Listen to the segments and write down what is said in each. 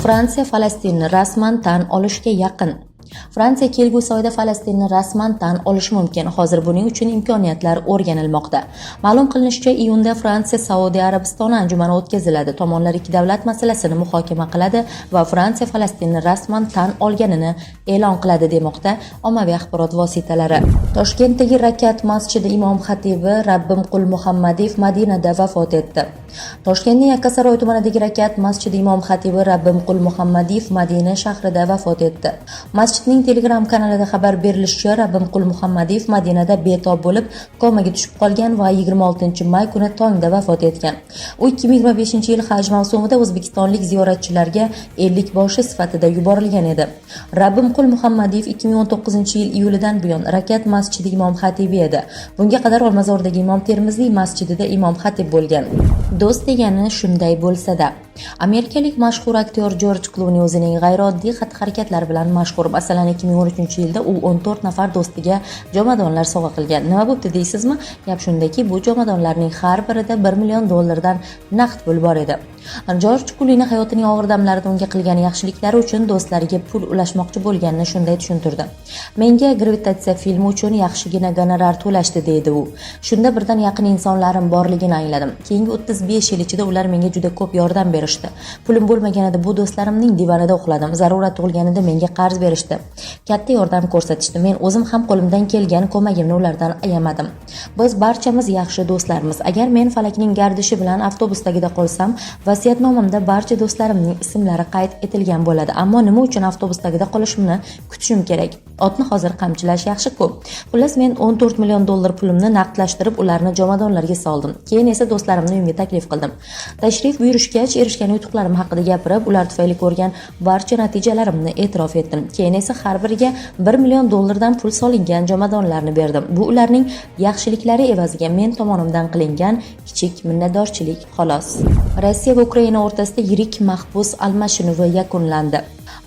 Fransiya Falastinni rasman tan olishga yaqin. Fransiya kelgusi oyda Falastinni rasman tan olishi mumkin. Hozir buning uchun imkoniyatlar o'rganilmoqda. Ma'lum qilinishicha, iyunda Fransiya Saudiya Arabistoni anjumani o'tkaziladi. Tomonlar ikki davlat masalasini muhokama qiladi va Fransiya Falastinni rasman tan olganini e'lon qiladi demoqda ommaviy axborot vositalari. Toshkentdagi Rakat masjidi imom xatibi Rabbim Qul Muhammadiyev Madinada vafot etdi. Toshkentning Yakkasaroy tumanidagi Rakat masjidi imom xatibi Rabbim Qul Muhammadiyev Madina shahrida vafot etdi. Masjidning Telegram kanalida xabar berilishicha, Rabbim Qul Muhammadiyev Madinada betob bo'lib, komaga tushib qolgan va 26-may kuni tongda vafot etgan. U 2025-yil haj mavsumida o'zbekistonlik ziyoratchilarga ellik boshi sifatida yuborilgan edi. Rabbim Qul Muhammadiyev 2019-yil iyulidan buyon Rakat masjidi imom xatibi edi. Bunga qadar Olmazordagi Imom Termiziy masjidida imom xatib bo'lgan. Do'st degani shunday bo'lsa-da. Amerikalik mashhur aktyor Jorj Kluni o'zining g'ayrioddiy xatti-harakatlari bilan mashhur. Masalan, 2013-yilda u 14 nafar do'stiga jomadonlar sovg'a qilgan. Nima bo'pti deysizmi? Gap shundaki, bu jomadonlarning har birida $1 million naqd pul bor edi. Jorj Kluni hayotining og'ir damlarida unga qilgan yaxshiliklari uchun do'stlariga pul ulashmoqchi bo'lganini shunday tushuntirdi. Menga gravitatsiya filmi uchun yaxshigina gonorar to'lashdi deydi u. Shunda birdan yaqin insonlarim borligini angladim. Keyingi 35 yil ichida ular menga juda ko'p yordam berishdi. Pulim bo'lmaganida bu do'stlarimning divanida uxladim. Zarurat tug'ilganida menga qarz berishdi. Katta yordam ko'rsatishdi. Men o'zim ham qo'limdan kelgan ko'magimni ulardan ayamadim. Biz barchamiz yaxshi do'stlarmiz. Agar men falakning gardishi bilan avtobusdagida qolsam, vasiyatnomamda barcha do'stlarimning ismlari qayd etilgan bo'ladi. Ammo nima uchun avtobusdagida qolishimni kutishim kerak? Otni hozir qamchilash yaxshi-ku. Xullas, men $14 million pulimni naqdlashtirib, ularni jomadonlarga soldim. Keyin esa do'stlarimni uyimga taklif qildim. Tashrif buyurishgach, erishgan yutuqlarim haqida gapirib, ular tufayli ko'rgan barcha natijalarimni e'tirof etdim. Keyin esa har biriga $1 million pul solingan jomadonlarni berdim. Bu ularning yaxshiliklari evaziga men tomonimdan qilingan kichik minnatdorchilik, xolos. Rossiya va Ukraina o'rtasida yirik mahbus almashinuvi yakunlandi.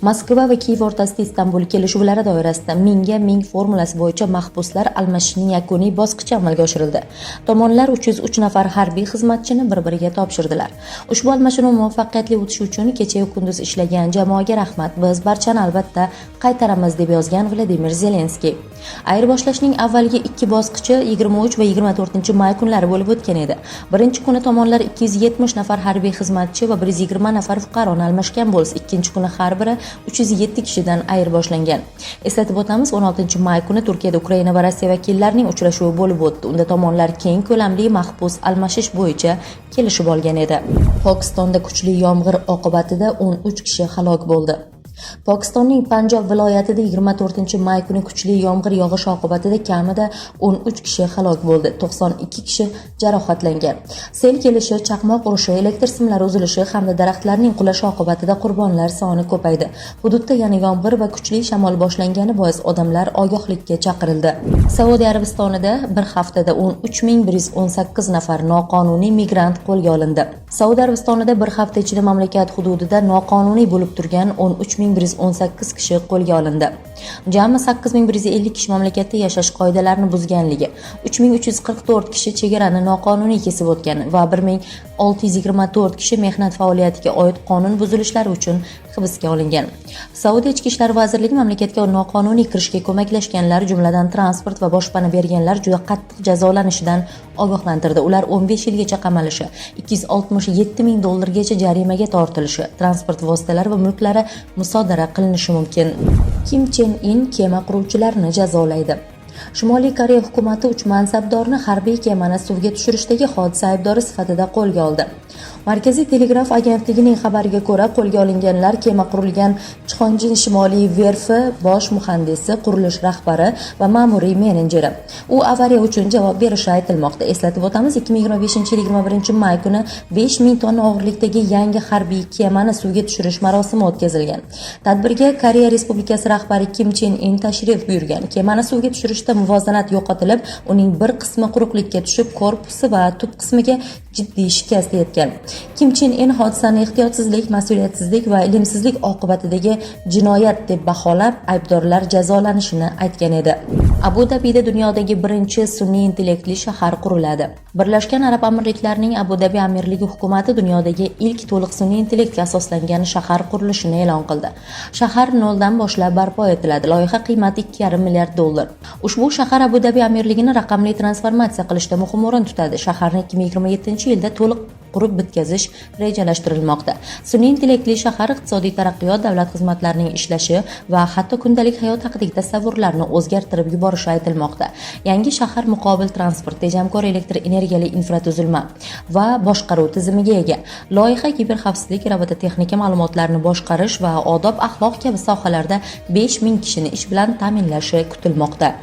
Moskva va Kiyev o'rtasida Istanbul kelishuvlari doirasida 1000 formulasi bo'yicha mahbuslar almashishning yakuniy bosqichi amalga oshirildi. Tomonlar 303 nafar harbiy xizmatchini bir-biriga topshirdilar. Ushbu almashinuv muvaffaqiyatli o'tishi uchun kecha-yu kunduz ishlagan jamoaga rahmat. Biz barchani albatta qaytaramiz deb yozgan Vladimir Zelenskiy. Ayirboshlashning avvalgi ikki bosqichi 23 va 24-may kunlari bo'lib o'tgan edi. Birinchi kuni tomonlar 270 nafar harbiy xizmatchi va 120 nafar fuqaroni almashgan bo'lsa, ikkinchi kuni har biri 307 kishidan ayirboshlagan. Eslatib o'tamiz, 16-may kuni Turkiyada Ukraina va Rossiya vakillarining uchrashuvi bo'lib o'tdi. Unda tomonlar keng ko'lamli mahbus almashish bo'yicha kelishib olgan edi. Pokistonda kuchli yomg'ir oqibatida 13 kishi halok bo'ldi. Pokistonning Panjob viloyatida 24-may kuni kuchli yomg'ir yog'ishi oqibatida kamida 13 kishi halok bo'ldi, 92 kishi jarohatlangan. Sel kelishi, chaqmoq urishi, elektr simlari uzilishi hamda daraxtlarning qulashi oqibatida qurbonlar soni ko'paydi. Hududda yana yomg'ir va kuchli shamol boshlangani bois odamlar ogohlikka chaqirildi. Saudiya Arabistonida bir haftada 13118 nafar noqonuniy migrant qo'lga olindi. Saudiya Arabistonida bir hafta ichida mamlakat hududida noqonuniy bo'lib turgan 13118 kishi qo'lga olindi. Jami 8150 kishi mamlakatda yashash qoidalarini buzganligi, 3344 kishi chegarani noqonuniy kesib o'tgan va 1624 kishi mehnat faoliyatiga oid qonun buzilishlari uchun hibsga olingan. Saudiya Ichki ishlar vazirligi mamlakatga noqonuniy kirishga ko'maklashganlar, jumladan transport va boshpana berganlar juda qattiq jazolanishidan ogohlantirdi. Ular 15 yilgacha qamalishi, $267 ming gacha jarimaga tortilishi, transport vositalari va mulklari musodara qilinishi mumkin. Kim Chen In kema quruvchilarni jazolaydi. Shimoliy Koreya hukumati 3 mansabdorni harbiy kemani suvga tushirishdagi hodisa aybdori sifatida qo'lga oldi. Markaziy telegraf agentligining xabariga ko'ra, qo'lga olinganlar kema qurilgan Chxonjin Shimoliy verfi bosh muhandisi, qurilish rahbari va ma'muriy menejeri. U avariya uchun javob berishi aytilmoqda. Eslatib o'tamiz, 2025-yil 21-may kuni 5000 tonna og'irlikdagi yangi harbiy kemani suvga tushirish marosimi o'tkazilgan. Tadbirga Koreya Respublikasi rahbari Kim Chen In tashrif buyurgan. Kemani suvga tushirishda muvozanat yo'qotilib, uning bir qismi quruqlikka tushib, korpusi va tub qismiga jiddiy shikast yetgan. Kim Chen In hodisani ehtiyotsizlik, mas'uliyatsizlik va ilmsizlik oqibatidagi jinoyat deb baholab, aybdorlar jazolanishini aytgan edi. Abu Dabida dunyodagi birinchi sun'iy intellektli shahar quriladi. Birlashgan Arab Amirliklarining Abu Dabi amirligi hukumati dunyodagi ilk to'liq sun'iy intellektga asoslangan shahar qurilishini e'lon qildi. Shahar noldan boshlab barpo etiladi. Loyiha qiymati $2,5 milliard. Ushbu shahar Abu Dabi amirligini raqamli transformatsiya qilishda muhim o'rin tutadi. Shaharni 2027-yilda to'liq qurib bitkazish rejalashtirilmoqda. Sun'iy intellektli shahar iqtisodiy taraqqiyot, davlat xizmatlarining ishlashi va hatto kundalik hayot haqidagi tasavvurlarni o'zgartirib yuborishi aytilmoqda. Yangi shahar muqobil transport, tejamkor elektr energiyali infratuzilma va boshqaruv tizimiga ega. Loyiha kiberxavfsizlik, robototexnika, ma'lumotlarni boshqarish va odob-axloq kabi sohalarda 5000 kishini ish bilan ta'minlashi kutilmoqda.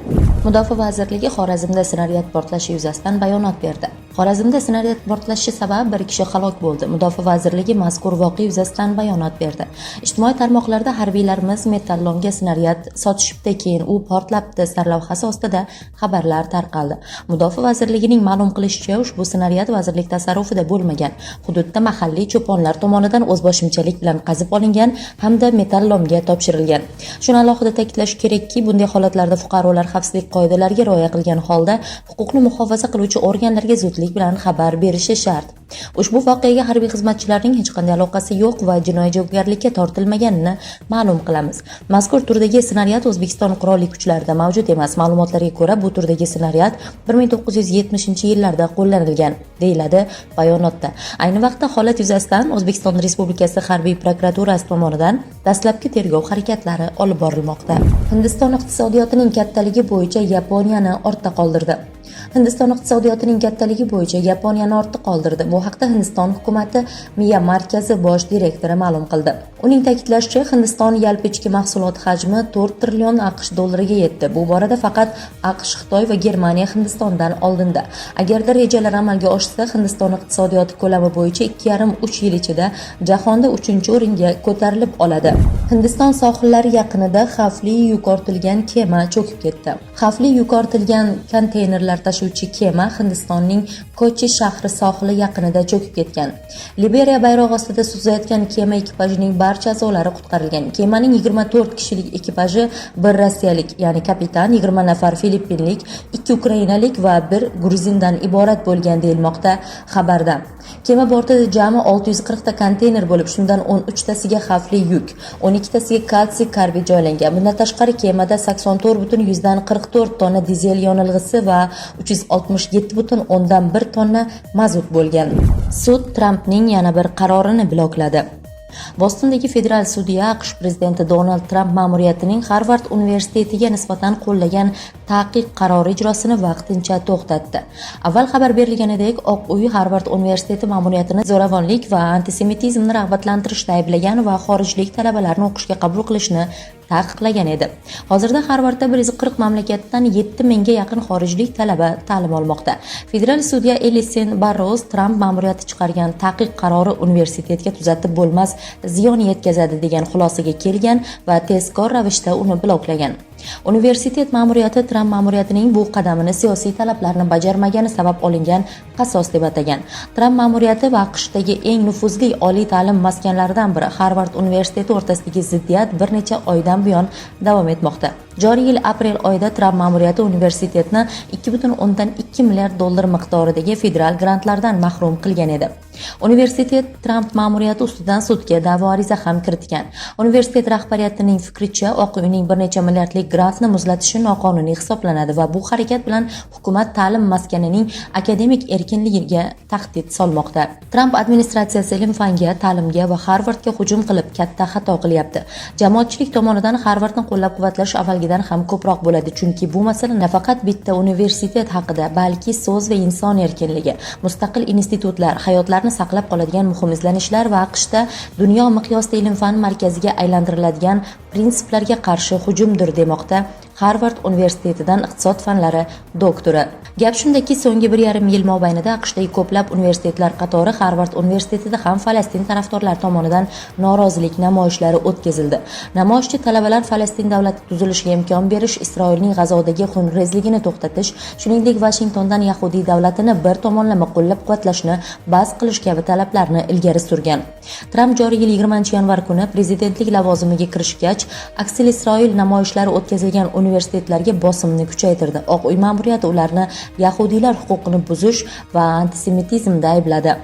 Mudofaa vazirligi Xorazmda snaryad portlashi yuzasidan bayonot berdi. Xorazmda snaryad portlashi sabab bir kishi halok bo'ldi. Mudofaa vazirligi mazkur voqea yuzasidan bayonot berdi. Ijtimoiy tarmoqlarda harbiylarimiz metallonga snaryad sotishibdi, keyin u portlabdi sarlavhasi ostida xabarlar tarqaldi. Mudofaa vazirligining ma'lum qilishicha, ushbu snaryad vazirlik tasarrufida bo'lmagan. Hududda mahalliy cho'ponlar tomonidan o'zboshimchalik bilan qazib olingan hamda metallomga topshirilgan. Shuni alohida ta'kidlash kerakki, bunday holatlarda fuqarolar xavfsizlik qoidalariga rioya qilgan holda huquqni muhofaza qiluvchi organlarga zudlik bilan xabar berishi shart. Ushbu voqeaga harbiy xizmatchilarning hech qanday aloqasi yo'q va jinoiy javobgarlikka tortilmaganini ma'lum qilamiz. Mazkur turdagi snaryad O'zbekiston qurolli kuchlarida mavjud emas. Ma'lumotlarga ko'ra, bu turdagi snaryad 1970-yillarda qo'llanilgan, deyiladi bayonotda. Ayni vaqtda holat yuzasidan O'zbekiston Respublikasi harbiy prokuraturasi tomonidan dastlabki tergov harakatlari olib borilmoqda. Hindiston iqtisodiyotining kattaligi bo'yicha Yaponiyani ortda qoldirdi. Hindiston iqtisodiyotining kattaligi bo'yicha Yaponiyani ortda qoldirdi. Bu haqda Hindiston hukumati Miya markazi bosh direktori ma'lum qildi. Uning ta'kidlashicha, Hindiston yalpi ichki mahsulot hajmi 4 trillion AQSh dollariga yetdi. Bu borada faqat AQSh, Xitoy va Germaniya Hindistondan oldinda. Agarda rejalar amalga oshsa, Hindiston iqtisodiyoti ko'lami bo'yicha 2,5-3 yil ichida jahonda 3-o'ringa ko'tarilib oladi. Hindiston sohillari yaqinida xavfli yuk ortilgan kema cho'kib ketdi. Xavfli yuk ortilgan konteynerlar tashuvchi kema Hindistonning Kochi shahri sohili yaqinida cho'kib ketgan. Liberiya bayrog'i ostida suzayotgan kema ekipajining barcha a'zolari qutqarilgan. Kemaning 24 kishilik ekipaji, bir rossiyalik, ya'ni kapitan, 20 nafar filippinlik, 2 ukrainalik va 1 gruzindan iborat bo'lgan deyilmoqda xabarda. Kema bortida jami 640 ta konteyner bo'lib, shundan 13 tasiga xavfli yuk, 12 tasiga kalsiy karbid joylangan. Bundan tashqari kemada 84,44 tonna dizel yonilg'isi va 367,1 tonna mazut bo'lgan. Sud Trampning yana bir qarorini blokladi. Bostondagi federal sudya AQSh prezidenti Donald Tramp ma'muriyatining Harvard universitetiga nisbatan qo'llagan taqiq qarori ijrosini vaqtincha to'xtatdi. Avval xabar berilganidek, Oq uy Harvard universiteti ma'muriyatini zo'ravonlik va antisemitizmni rag'batlantirishda ayblagan va xorijlik talabalarni o'qishga qabul qilishni taqiqlagan edi. Hozirda Harvardda 140 mamlakatdan 7000 ga yaqin xorijlik talaba ta'lim olmoqda. Federal sudya Ellison Barrows Tramp ma'muriyati chiqargan taqiq qarori universitetga tuzatib bo'lmas ziyon yetkazadi degan xulosaga kelgan va tezkor ravishda uni bloklagan. Universitet ma'muriyati Tramp ma'muriyatining bu qadamini siyosiy talablarni bajarmagani sabab olingan qasos deb atagan. Tramp ma'muriyati va AQShdagi eng nufuzli oliy ta'lim maskanlaridan biri Harvard universiteti o'rtasidagi ziddiyat bir necha oydan buyon davom etmoqda. Joriy yil aprel oyida Tramp ma'muriyati universitetni 2,2 milliard dollar miqdoridagi federal grantlardan mahrum qilgan edi. Universitet Tramp ma'muriyati ustidan sudga da'vo ariza ham kiritgan. Universitet rahbariyatining fikricha, Oq uyning bir necha milliardlik grantni muzlatishi noqonuniy hisoblanadi va bu harakat bilan hukumat ta'lim maskanining akademik erkinligiga tahdid solmoqda. Tramp administratsiyasi ilm-fanga, ta'limga va Harvardga hujum qilib katta xato qilyapti. Jamoatchilik tomonidan Harvardni qo'llab-quvvatlash avvalgidan ham ko'proq bo'ladi, chunki bu masala nafaqat bitta universitet haqida, balki so'z va inson erkinligi, mustaqil institutlar, hayotlarni saqlab qoladigan muhim izlanishlar va AQShda dunyo miqyosida ilm-fan markaziga aylantiriladigan prinsiplarga qarshi hujumdir demoqda Harvard universitetidan iqtisod fanlari doktori. Gap shundaki, so'nggi 1,5 yil mobaynida AQShdagi ko'plab universitetlar qatori Harvard universitetida ham Falastin tarafdorlari tomonidan norozilik namoyishlari o'tkazildi. Namoyishchi talabalar Falastin davlati tuzilishiga imkon berish, Isroilning G'azodagi xunrezligini to'xtatish, shuningdek Vashingtondan yahudiy davlatini bir tomonlama qo'llab-quvvatlashni bas qilish kabi talablarni ilgari surgan. Tramp joriy yil 20 yanvar kuni prezidentlik lavozimiga kirishgach, Aksel Isroil namoyishlari o'tkazilgan universitetlarga bosimni kuchaytirdi. Oq uy ma'muriyati ularni yahudiylar huquqini buzish va antisemitizmda aybladi.